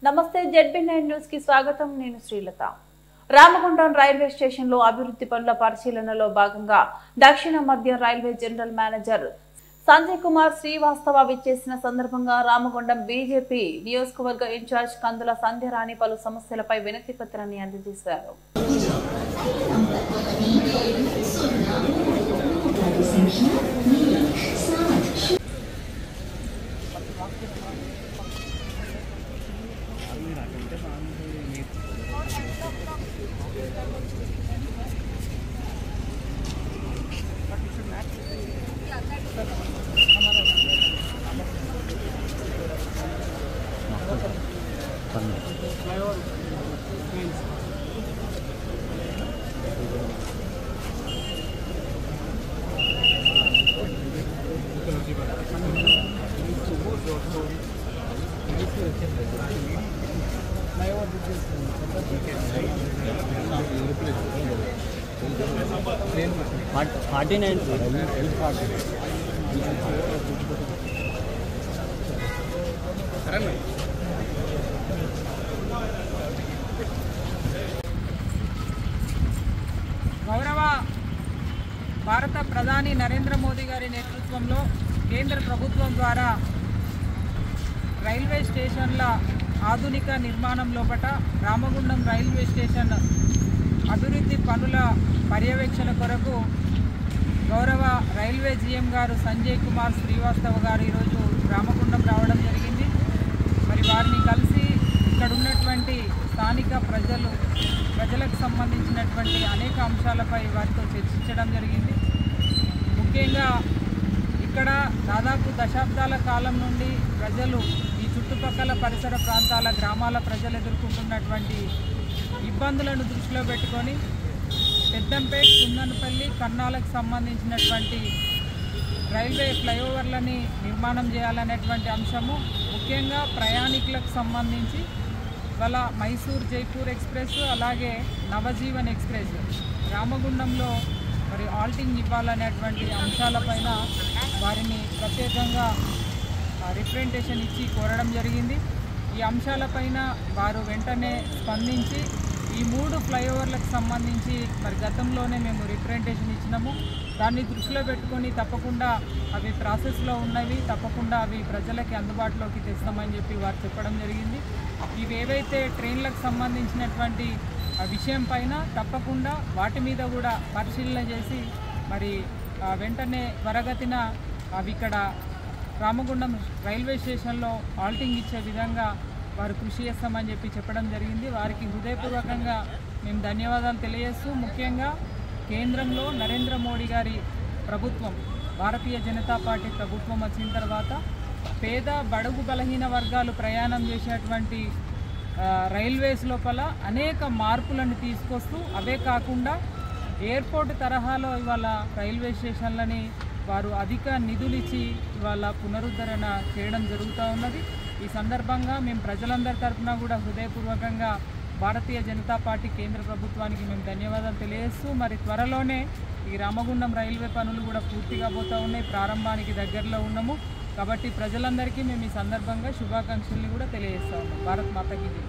నమస్తే ZB9 news కి స్వాగతం నేను శ్రీలత రామగుండం రైల్వే స్టేషన్ లో అభివృద్ధి పనుల పరిశీలనలో భాగంగా దక్షిణ మధ్య railway general manager Sanjay Kumar Srivastava విచ్చేసిన సందర్భంగా రామగుండం బీజేపీ నియోజకవర్గ ఇన్ఛార్జ్ కందుల సంధ్యరాణి పలు సమస్యలపై వినతి పత్రాన్ని అందజేశారు. గౌరవ భారత ప్రధాని నరేంద్ర మోదీ గారి నేతృత్వంలో కేంద్ర ప్రభుత్వం ద్వారా రైల్వే స్టేషన్ల ఆధునిక నిర్మాణం లోపట రామగుండం రైల్వే స్టేషన్ అభివృద్ధి పనుల పర్యవేక్షణ కొరకు గౌరవ రైల్వే జీఎం గారు సంజయ్ కుమార్ శ్రీవాస్తవ గారు ఈరోజు రామగుండం రావడం జరిగింది. మరి వారిని కలిసి ఇక్కడ ఉన్నటువంటి స్థానిక ప్రజలకు సంబంధించినటువంటి అనేక అంశాలపై వారితో చర్చించడం జరిగింది. ముఖ్యంగా ఇక్కడ దాదాపు దశాబ్దాల కాలం నుండి ప్రజలు ఈ చుట్టుపక్కల పరిసర ప్రాంతాల గ్రామాల ప్రజలు ఎదుర్కొంటున్నటువంటి ఇబ్బందులను దృష్టిలో పెట్టుకొని పెద్దంపేట్, కుందనపల్లి, కన్నాలకు సంబంధించినటువంటి రైల్వే ఫ్లైఓవర్లని నిర్మాణం చేయాలనేటువంటి అంశము, ముఖ్యంగా ప్రయాణికులకు సంబంధించి ఇవాళ మైసూర్ జైపూర్ ఎక్స్ప్రెస్ అలాగే నవజీవన్ ఎక్స్ప్రెస్ రామగుండంలో మరి ఆల్టింగ్ ఇవ్వాలనేటువంటి అంశాలపైన వారిని ప్రత్యేకంగా రిప్రజెంటేషన్ ఇచ్చి కోరడం జరిగింది. ఈ అంశాలపైన వారు వెంటనే స్పందించి ఈ 3 ఫ్లైఓవర్లకు సంబంధించి మరి గతంలోనే మేము రిప్రజెంటేషన్ ఇచ్చినాము. దాన్ని దృష్టిలో పెట్టుకొని తప్పకుండా అవి ప్రాసెస్లో ఉన్నవి, తప్పకుండా అవి ప్రజలకి అందుబాటులోకి తెస్తామని చెప్పి వారు చెప్పడం జరిగింది. ఇవి ఏవైతే ట్రైన్లకు సంబంధించినటువంటి విషయం పైన తప్పకుండా వాటి మీద కూడా పరిశీలన చేసి మరి వెంటనే త్వరగతిన అవి ఇక్కడ రామగుండం రైల్వే స్టేషన్లో ఆల్టింగ్ ఇచ్చే విధంగా వారు కృషి చేస్తామని చెప్పి చెప్పడం జరిగింది. వారికి హృదయపూర్వకంగా మేము ధన్యవాదాలు తెలియజేస్తూ, ముఖ్యంగా కేంద్రంలో నరేంద్ర మోడీ గారి ప్రభుత్వం, భారతీయ జనతా పార్టీ ప్రభుత్వం వచ్చిన తర్వాత పేద బడుగు బలహీన వర్గాలు ప్రయాణం చేసేటువంటి రైల్వేస్ లోపల అనేక మార్పులను తీసుకొస్తూ, అవే కాకుండా ఎయిర్పోర్ట్ తరహాలో ఇవాళ రైల్వే స్టేషన్లని వారు అధిక నిధులిచ్చి ఇవాళ పునరుద్ధరణ చేయడం జరుగుతూ ఉన్నది. ఈ సందర్భంగా మేము ప్రజలందరి తరఫున కూడా హృదయపూర్వకంగా భారతీయ జనతా పార్టీ కేంద్ర ప్రభుత్వానికి మేము ధన్యవాదాలు తెలియజేస్తూ, మరి త్వరలోనే ఈ రామగుండం రైల్వే పనులు కూడా పూర్తిగా పోతూ ఉన్నాయి, ప్రారంభానికి దగ్గరలో ఉన్నాము. కాబట్టి ప్రజలందరికీ మేము ఈ సందర్భంగా శుభాకాంక్షల్ని కూడా తెలియజేస్తా ఉన్నాం. భారత్ మాతకి జై.